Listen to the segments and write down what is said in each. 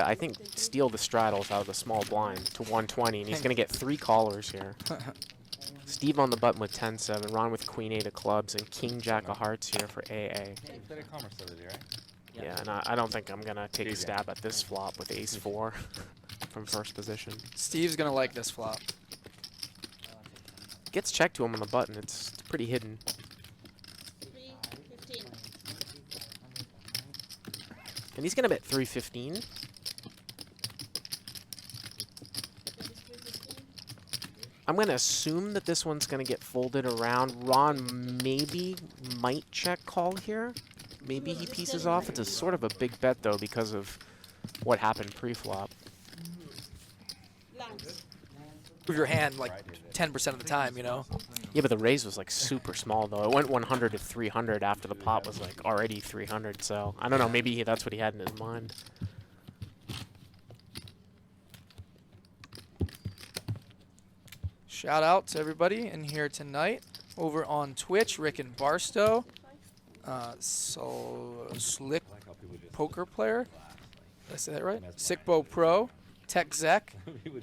to, I think, steal the straddles out of the small blind to 120, and he's going to get 3 callers here. Steve on the button with 10-7, Ron with Queen 8 of clubs, and King Jack of hearts here for AA. You played a commerce over there, right? Yeah, and I don't think I'm going to take a stab at this flop with ace 4 from first position. Steve's going to like this flop. Gets checked to him on the button. It's pretty hidden. 315. And he's going to bet 315. I'm going to assume that this one's going to get folded around. Ron maybe might check call here. Maybe he pieces off. It's a sort of a big bet, though, because of what happened pre-flop. Move your hand like 10% of the time, you know? Yeah, but the raise was like super small, though. It went 100 to 300 after the pot was like already 300. So I don't know. Maybe that's what he had in his mind. Shout out to everybody in here tonight. Over on Twitch, Rick and Barstow. Slick Poker Player. Did I say that right? Sickbo Pro. Tech Zek.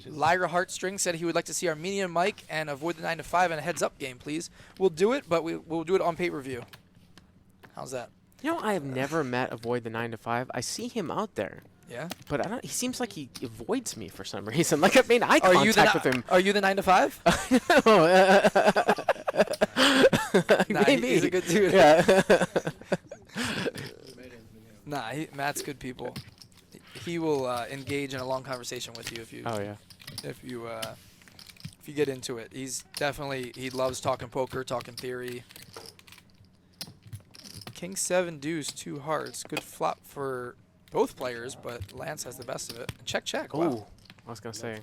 Lyra Heartstring said he would like to see Armenian Mike and avoid the 9 to 5 and a heads up game, please. We'll do it, but we'll do it on pay-per-view. How's that? You know, I have never met Avoid the 9 to 5. I see him out there. Yeah? But I don't. He seems like he avoids me for some reason. Like, I made eye contact with him. Are you the 9 to 5? Nah, maybe. he's a good dude. Yeah. Nah, Matt's good people. He will engage in a long conversation with you if you. Oh yeah. If you get into it. He's definitely, he loves talking poker, talking theory. King 7 deuce, 2 hearts. Good flop for both players, but Lance has the best of it. Check, check. Ooh, Wow. I was gonna say.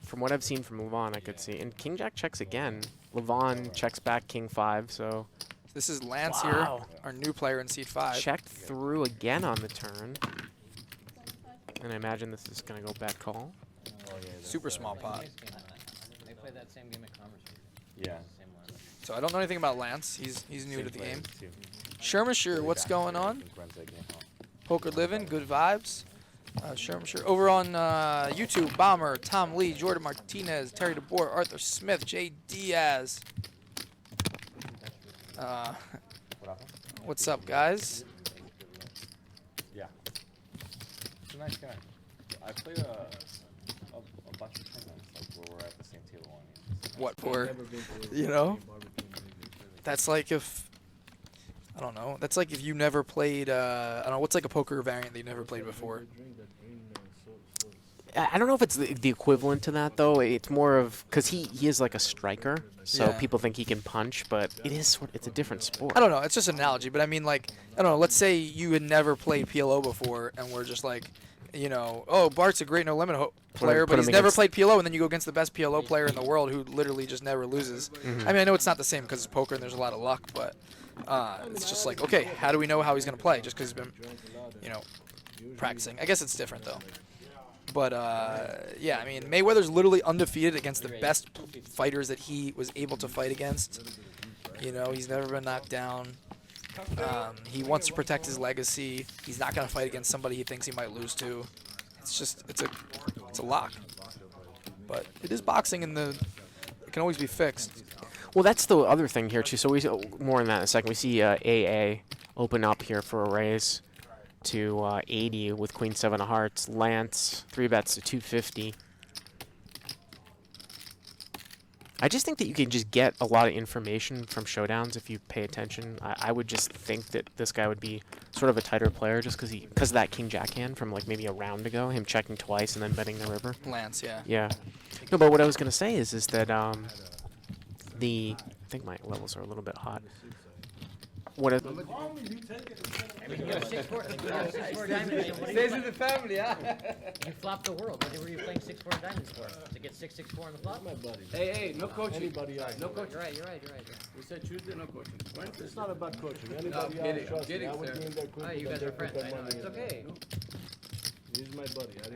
From what I've seen from Levon, I could see. And King Jack checks again. Levon checks back King 5, so. This is Lance Wow. here, our new player in seat 5. Checked through again on the turn. And I imagine this is going to go bet call. Super small pot. They played that same game at Commerce. Yeah. So I don't know anything about Lance. He's new to the game. Shermisher, what's going on? Poker living, good vibes. Shermisher. Over on YouTube, Bomber, Tom Lee, Jordan Martinez, Terry DeBoer, Arthur Smith, Jay Diaz. What's up, guys? Yeah. It's a nice guy. I played a bunch of tournaments like where we're at the same table on. What for? You know? That's like if, I don't know. That's like if you never played, I don't know, what's like a poker variant that you never played before? I don't know if it's the equivalent to that, though. It's more of, because he is like a striker, so Yeah. people think he can punch, but it is it's a different sport. I don't know. It's just an analogy, but I mean, like, I don't know. Let's say you had never played PLO before, and we're just like, you know, oh, Bart's a great no limit player, put but him he's never against- played PLO, and then you go against the best PLO player in the world who literally just never loses. I mean, I know it's not the same because it's poker and there's a lot of luck, but it's just like, okay, how do we know how he's gonna play? Just because he's been, you know, practicing. I guess it's different though. But yeah, I mean, Mayweather's literally undefeated against the best fighters that he was able to fight against. You know, he's never been knocked down. He wants to protect his legacy. He's not gonna fight against somebody he thinks he might lose to. It's just, it's a lock. But it is boxing, and it can always be fixed. Well, that's the other thing here, too. So we more on that in a second. We see AA open up here for a raise to 80 with Queen 7 of hearts. Lance, 3 bets to 250. I just think that you can just get a lot of information from showdowns if you pay attention. I would just think that this guy would be sort of a tighter player just because of that King Jack hand from like maybe a round ago, him checking twice and then betting the river. Lance, yeah. Yeah. No, but what I was gonna say is that I think my levels are a little bit hot. What? We can go 6-4. We can go 6-4 diamonds. Stays in the family, huh? You flopped the world. What were you playing 6-4 diamonds for? To get 6-6-4 on the flop? My buddy. Hey, no coaching. Anybody else? No coaching. You're right. We said Tuesday, no coaching. Wednesday. It's not about coaching. Anybody I'm kidding, else, trust me, I'm I would kidding, be in there quick. Oh, you guys are friends. I know. It's okay. He's my buddy. I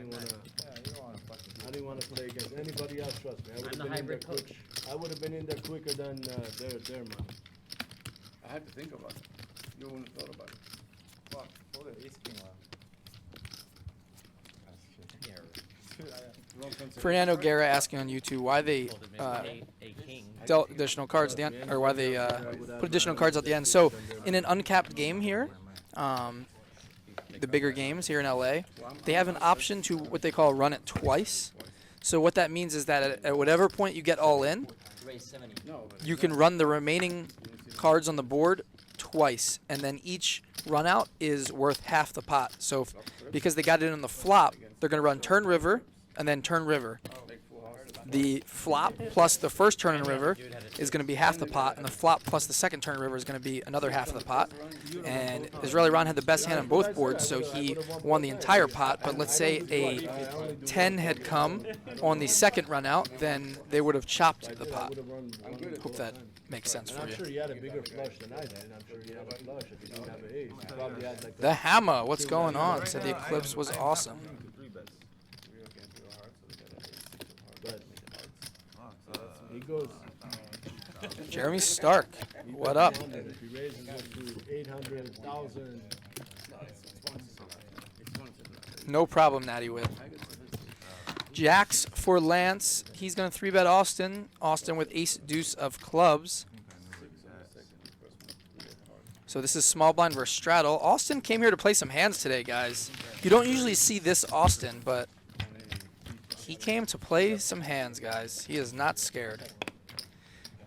didn't want to play against anybody else, trust me. I would I'm the have been in there hybrid quick. coach. I would have been in there quicker than their money. I had to think about it. You wouldn't have thought about it. Fuck, hold it, ace king Fernando Guerra asking on YouTube why they dealt additional cards at the end, or why they put additional cards at the end. So in an uncapped game here, the bigger games here in LA, they have an option to what they call run it twice. So what that means is that at whatever point you get all in, you can run the remaining cards on the board twice, and then each run out is worth half the pot. So because they got it in on the flop, they're going to run turn river and then turn river. The flop plus the first turn in river is going to be half the pot, and the flop plus the second turn river is going to be another half of the pot. And Israeli Ron had the best hand on both boards, so he won the entire pot. But let's say a 10 had come on the second run out, then they would have chopped the pot. Hope that makes sense And for I'm you. sure he had a bigger flush than I did. I'm sure he had a flush if he didn't have an ace. He probably had like The hammer, what's going on? Said the eclipse was awesome. but he goes Jeremy Stark, what up? 100. If he raises it to 800,000, No problem, Natty Whip. Jacks for Lance. He's going to 3-bet Austin. Austin with ace deuce of clubs. So this is small blind versus straddle. Austin came here to play some hands today, guys. You don't usually see this Austin, but he came to play some hands, guys. He is not scared.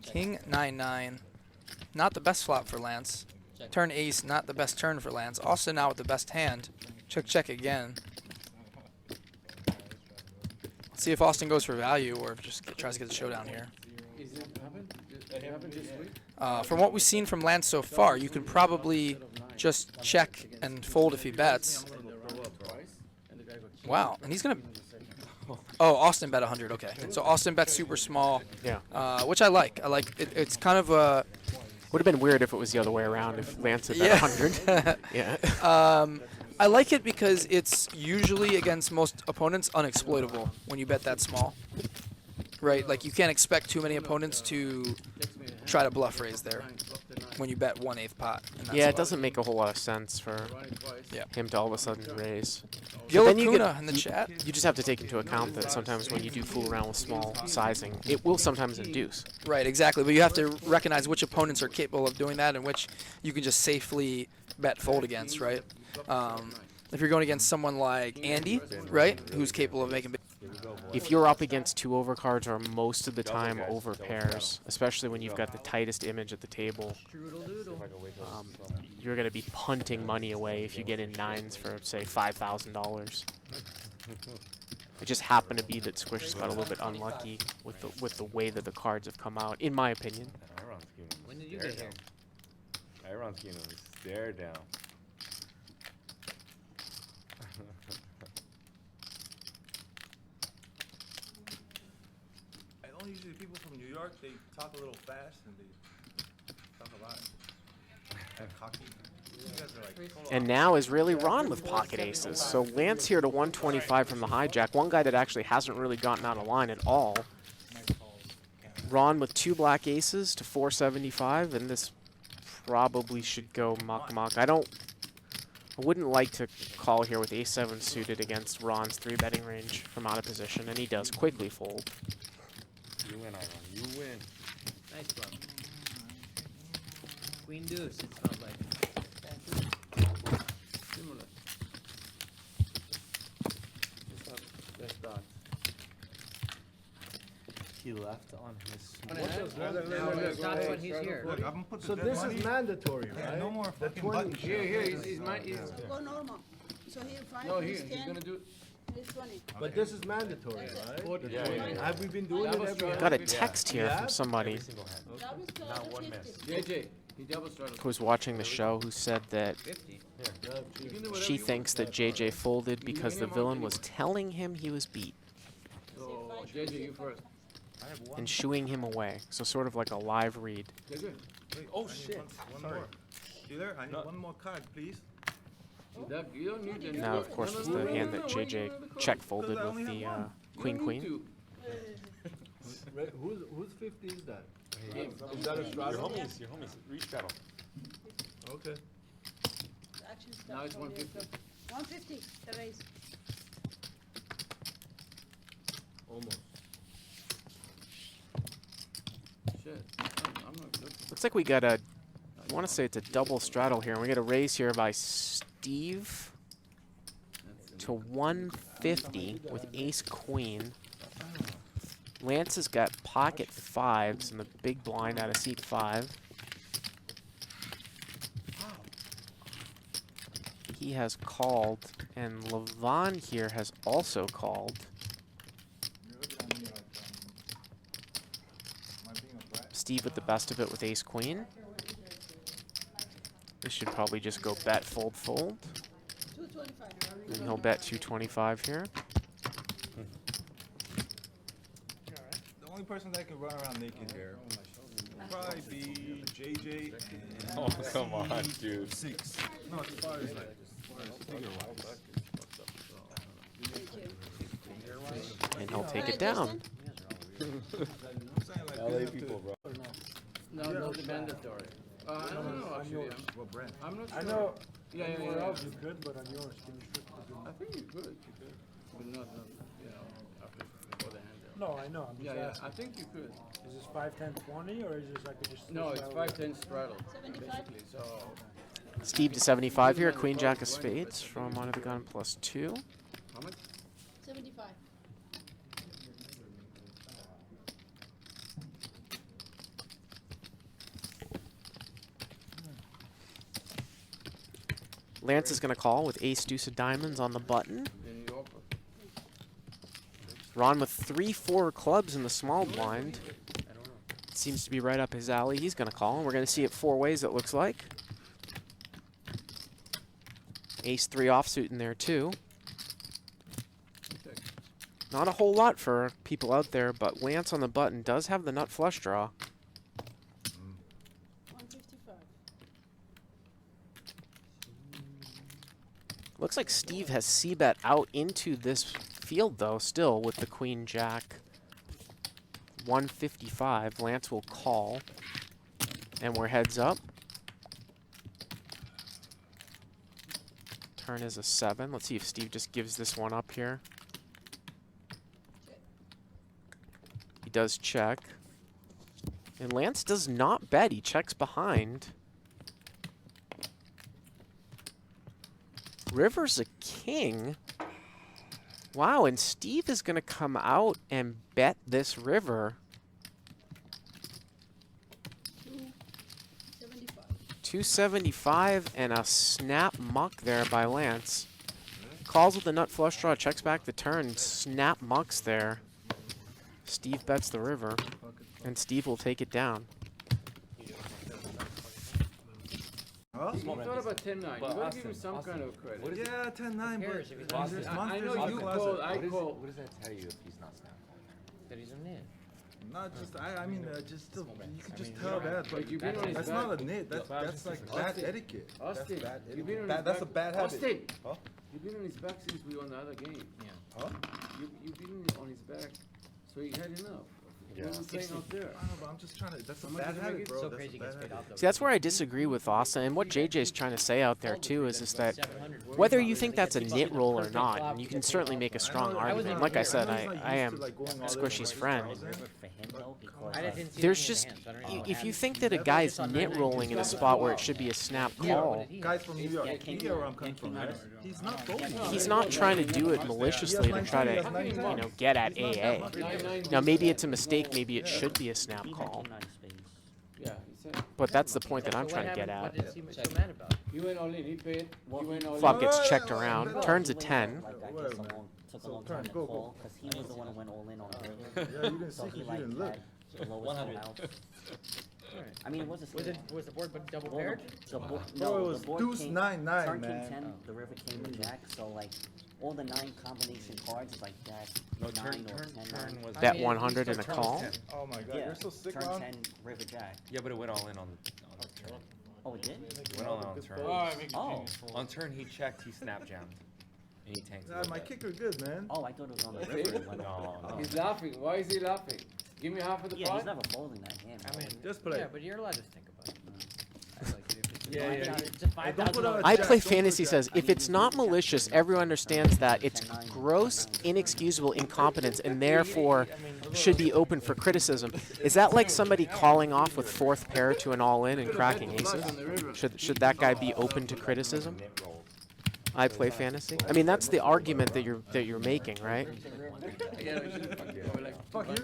King 9-9. Not the best flop for Lance. Turn ace, not the best turn for Lance. Austin now with the best hand. Check again. Let's see if Austin goes for value or if just tries to get the showdown here. Is it happened? It happened this week? From what we've seen from Lance so far, you can probably just check and fold if he bets. Wow, and he's going to... Oh, Austin bet 100, okay. So Austin bet super small, Yeah. which I like. I like it. It's kind of a... Would have been weird if it was the other way around, if Lance had bet Yeah. 100. Yeah. I like it because it's usually against most opponents unexploitable when you bet that small. Right? Like you can't expect too many opponents to try to bluff raise there when you bet 1/8 pot. and that's Yeah, a it lot. doesn't make a whole lot of sense for him to all of a sudden raise. Gil then you Acuna get- in the chat. You just have to take into account that sometimes when you do fool around with small sizing, it will sometimes induce. Right, exactly. But you have to recognize which opponents are capable of doing that and which you can just safely bet fold against, right? If you're going against someone like Andy, right, who's capable of making big... If you're up against 2 overcards or most of the time over pairs, especially when you've got the tightest image at the table, you're going to be punting money away if you get in 9s for, say, $5,000. It just happened to be that Squish has got a little bit unlucky with the way that the cards have come out, in my opinion. When did you get here? Iron's game was stare down. I don't usually people from New York, they talk a little fast and they talk a lot. And cocky. You guys are like And now is really Ron with pocket aces. So Lance here to 125 from the hijack. One guy that actually hasn't really gotten out of line at all. Ron with 2 black aces to 475, and this probably should go muck. I wouldn't like to call here with ace-7 suited against Ron's 3-betting range from out of position, and he does quickly fold. You win, Iron. You win. Nice club. Queen deuce, it sounds like. Similar. Let's start. He left on his. That's when he's here. look, I'm gonna put the so dead this money. is mandatory, right? No more The fucking 20 buttons. Here, he's my. Go normal. So he'll find No, his he's 10, gonna do. his 20. But this is mandatory, right? Yeah, yeah, yeah. Have we been doing it Double every strike. Got a hand? text here Yeah. from somebody Single hand. Double Not strike, one 50. miss. JJ, he double straddled. who was watching the show who said that 50. You can do whatever she you thinks that JJ folded because the villain was telling him he was beat want. So, JJ, you first. I have one. and shooing him away. So sort of like a live read. JJ. Wait, oh shit. One more. You there? I need one more card, please. You don't need any. Now, of course, was the hand that JJ check folded with the queen. Right, whose 50 is that? Him. Is that a Your straddle? homies, restraddle. Okay. Action Now start it's from here. 150. 150, the raise. Almost. Shit. I'm not good. Looks like we got a, I want to say it's a double straddle here, and we get a raise here by Steve to 150 with ace queen. Lance has got pocket fives and the big blind out of seat 5. He has called, and Levon here has also called. Steve with the best of it with ace queen. This should probably just go bet, fold, fold. 225. And he'll bet 225 here. The only person that can run around naked here would probably be JJ and Oh, come on, dude. 6. No, as far as like, figure wise. And he'll take it down. I'm saying like LA good people, bro. No, no, the mandatory. I don't know actually. What brand? I'm not sure. I know. Yeah, yeah, Anywhere yeah. else you could, but on yours, can you strip the I think you could. But not, you know, after before the handle. No, I know. I'm just Yeah, yeah. asking. I think you could. Is this 5, 10, 20, or is this like a just? No, it's straddle? 5-10 straddle, 75? basically. So Steve to 75 here. Queen jack of spades from under the gun plus 2. how much? 75. Lance is going to call with ace deuce of diamonds on the button. Then you offer. Ron with 3-4 clubs in the small blind. I don't know. Seems to be right up his alley. He's going to call, and we're going to see it 4 ways, it looks like. Ace 3 offsuit in there, too. Okay. Not a whole lot for people out there, but Lance on the button does have the nut flush draw. 155. Looks like Steve has c-bet out into this field, though, still with the queen jack. 155. Lance will call. And we're heads up. Turn is a 7. Let's see if Steve just gives this one up here. He does check. And Lance does not bet. He checks behind. River's a king. Wow, and Steve is going to come out and bet this river. 275. 275 and a snap muck there by Lance. Calls with the nut flush draw, checks back the turn, snap mucks there. Steve bets the river, and Steve will take it down. Huh? You thought about 10-9. You But gotta give him Austin, some kind of credit. Yeah, 10-9, Who cares if he's but not there's snapping? I know monsters you in called, closet. I called. What does that tell you if he's not snapping? That he's a nit. Not just, I mean, just still, you can just mean, tell you don't that, But but you've been on his that's back. not a nit. That's like bad Austin. etiquette. Austin, That's bad you've been on etiquette. his That's a back. bad habit. Austin, Huh? you've been on his back since we won the other game. Huh? You've been on his back, so he had enough. Yeah. What was saying out there? I don't know, but I'm just trying to. That's a How much bad did it habit, make it? bro. So That's crazy a he gets bad paid habit. off though. See, that's where I disagree with Austin, and what JJ's trying to say out there too is that 700. whether you think that's a nit roll or not, and you can certainly make a strong argument. Like I said, I am Squishy's friend. For him though, because I didn't see There's any just, of the hands. I don't know if you how think that a guy's nit rolling in a spot where it should be a snap call, Guys from New York, you get where I'm coming from, right? He's not folding. he's not trying to do it maliciously to try to, get at AA. Now maybe it's a mistake, maybe it should be a snap call, Yeah, he said. but that's the point that So I'm what trying to get happened? at. What is he so mad about? He went all in, he paid, he went all in. Flop gets checked around, turns a 10. Like, I Whatever, guess man. took a So long turn, time to go, go. call because he was the one who went all in on it. Yeah, you didn't So see he because like you didn't look. had the lowest full house. I mean, it was a Was split. was the board but double Well, paired? the board, Bro, no, it was the board deuce came, 9-9, turn man. came 10, the river came with jack, so like all the 9 combination cards is like jack, No, 9 turn or 10, 9. was. Bet 100 and a turn was call. 10. Oh my god, Yeah, you're so sick, turn Ron. 10, river jack. Yeah, but it went all in on the turn. Oh, it did? It went all in on turn. Oh, On turn, he checked, he snap jammed. And he tanked. Yeah, my kicker good, man. oh, I thought it was on the river. and went No, all in. no. He's laughing. Why is he laughing? Give me half of the Yeah, he's pot. never folding that hand. I mean, Just play. yeah, but you're allowed to think about it. I like it if it's Yeah, yeah. It's a $5,000. I Play Fantasy says, if it's not malicious, everyone understands that it's gross, inexcusable incompetence and therefore should be open for criticism. Is that like somebody calling off with fourth pair to an all-in and cracking aces? Should that guy be open to criticism? I Play Fantasy? I mean, that's the argument that you're making, right?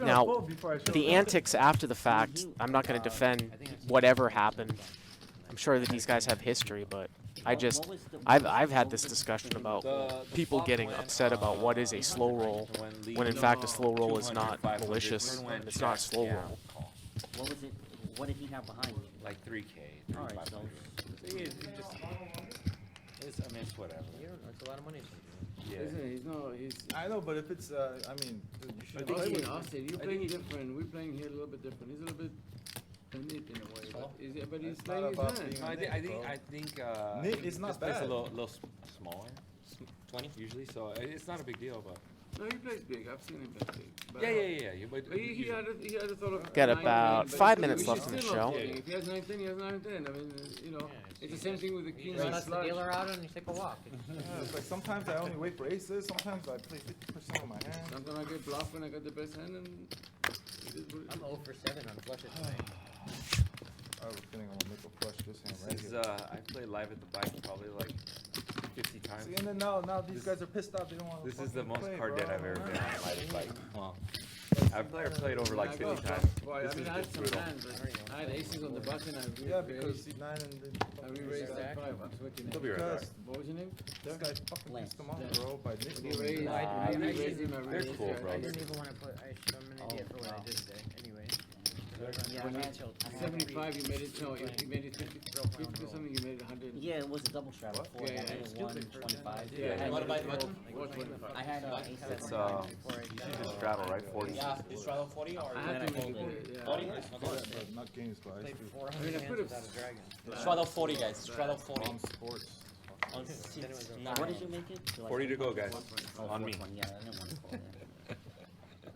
Now, the antics after the fact, I'm not going to defend whatever happened. I'm sure that these guys have history, but I've had this discussion about people getting upset about what is a slow roll, when in fact a slow roll is not malicious, and it's not a slow roll. What was it? What did he have behind you? Like 3K, All right, 3,500. so It's, I mean, it's whatever. That's a lot of money. Yeah. He's. I know, but if it's, I mean, dude, you should. I think Austin, you're playing different. We're playing here a little bit different. He's a little bit neat in a way, but he's It's playing not his about hand. being No, I think Nick is not this plays bad. a little smaller, 20 usually, so it's not a big deal. But No, he plays big. I've seen him play big. But yeah. But But he had a thought of. Got 9-10, about but 5 we minutes should left in the still show. not play. If he has 9-10, he has 9-10. I mean, you know, it's the same thing with the king. Just and let the slush. dealer out and you take a walk. Yeah, it's like sometimes I only wait for aces, sometimes I play 50% of my hand. Sometimes I get bluffed when I got the best hand, and it is what it I'm is. 0 for 7 on flushes. I was thinking I'm gonna make a flush this hand right this is, here. I played live at the bike probably like 50 times. See, and then now these guys are pissed off. They don't want to. This is the most play, card bro. dead I've ever been on live at bike. Well, I've played over like Yeah, I 50 got times. Boy, I This mean, is I had just some brutal. hands, but I had aces on the button. Yeah, because C9 and then I re-raised that 5 bucks. What's your He'll name? be right back. because What was your name? this guy fucking Lance. pissed them off, bro, by He mixing. raised, Nah, I re-raised him. I they're re-raised cool, him. bro. I didn't even want to put. I'm an idiot for what I did today. Anyway. Yeah, When I you had, tilt, I had 75, you made it, no, you made it 50 or something, you made it 100. Yeah, it was a double straddle. Four, Yeah, I had it's a 125. Yeah, I had- what about button? What 25? I had ace It's seven. you just straddle right 40. You straddle 40 or I had to make it, yeah. 40? Not games, but I played used to 400 I mean, I hands could've- without a dragon. Straddle 40, guys. Straddle 40. on sports. On What did you make it? So I 40 to said go, guys. 1.4. On me. Yeah, I didn't want to call that.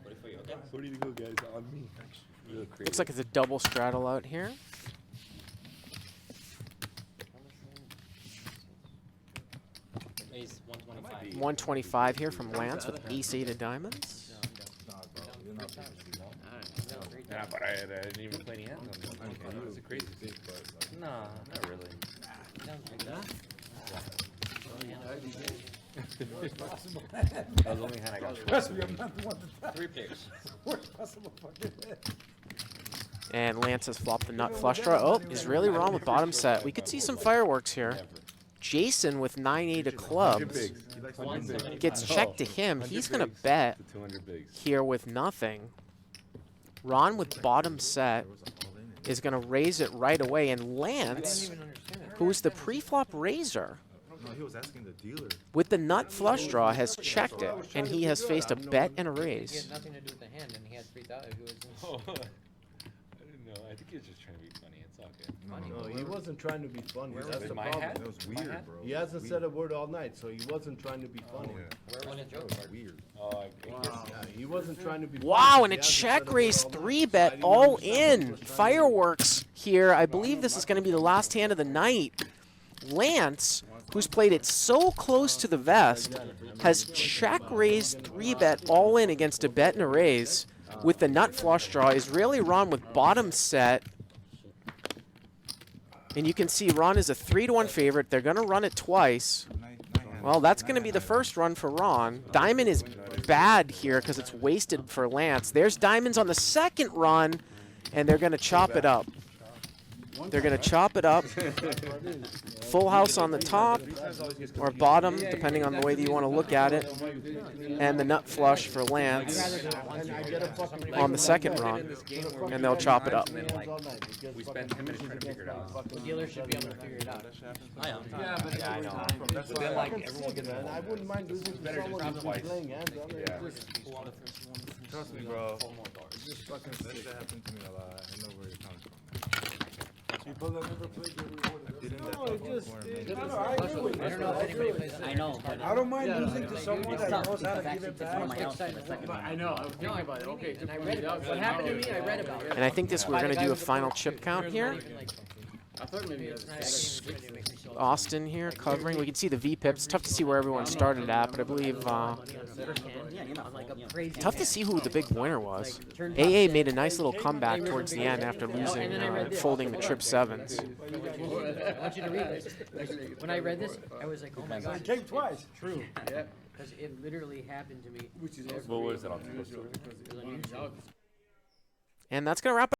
40 for you, okay? 40 to go, guys. On me. Looks like it's a double straddle out here. Ace 125. 125 here from Lance with ace-8 of diamonds. Nah, bro, you're not supposed to do that. Yeah, but I didn't even play any hands on this. That was a crazy thing. Nah, not really. That was the only hand I got. Trust me, I'm not the one to 3 players. worst possible fucking head. And Lance has flopped the nut flush draw. Oh, is really wrong with bottom set. We could see some fireworks here. Jason with 9-8 of clubs He likes to do big. gets checked to him. He's going to bet The 200 bigs. here with nothing. Ron with bottom set is going to raise it right away. And Lance, who's the pre-flop raiser, No, he was asking the dealer. with the nut flush draw, has checked it. And he has faced a bet and a He raise. had nothing to do with the hand, and he had 3,000. It was Oh, I didn't know. I think he was just trying to be funny. It's all good. Oh, No, he wasn't trying to be funny. That's was the my problem. hat? That was weird, bro. He hasn't said a word all night, so he wasn't trying to be funny. where was the joke? That was weird. Oh, I guess. Yeah, he wasn't trying to be funny. Wow, and He a hasn't check said a raise word all 3-bet night. all in. Fireworks here. I believe this is going to be the last hand of the night. Lance, who's played it so close to the vest, has check raised 3-bet all in against a bet and a raise with the nut flush draw. Is really Ron with bottom set. And you can see Ron is a 3-1 favorite. They're going to run it twice. Well, that's going to be the first run for Ron. Diamond is bad here because it's wasted for Lance. There's diamonds on the second run, and they're going to chop it up. They're going to chop it up. Full house on the top or bottom, depending on the way that you want to look at it. And the nut flush for Lance on the second run, and they'll chop it up. We spent 10 minutes trying to figure it out. The dealer should be able to figure it out. I am. Yeah, but Yeah, I know. That's But why then, I like, can everyone see gets it, man. I wouldn't mind losing to better just someone do who's twice. been playing hands. I mean, Yeah. Trust me, bro. It's just fucking that shit happened to me a lot. I know where you're coming from. People that never played the reward. I don't know if anybody plays I know, but I don't mind Yeah, losing to it's someone tough that knows how to because give actually it it's one of back. my outs for the second one. I know, I was thinking about it. Okay, And I read about it. What happened to me, I read about it. And I think this we're going to do a final chip count here. I thought maybe It's not actually makes me so Austin here covering. We can see the V pips. Tough to see where everyone started at, but I believe tough to see who the big winner was. AA made a nice little comeback towards the end after losing, folding the trip sevens. I want you to read this. When I read this, I was like, oh my god. It came twice. True. Because it literally happened to me. What was it on? It was on YouTube. And that's gonna wrap it.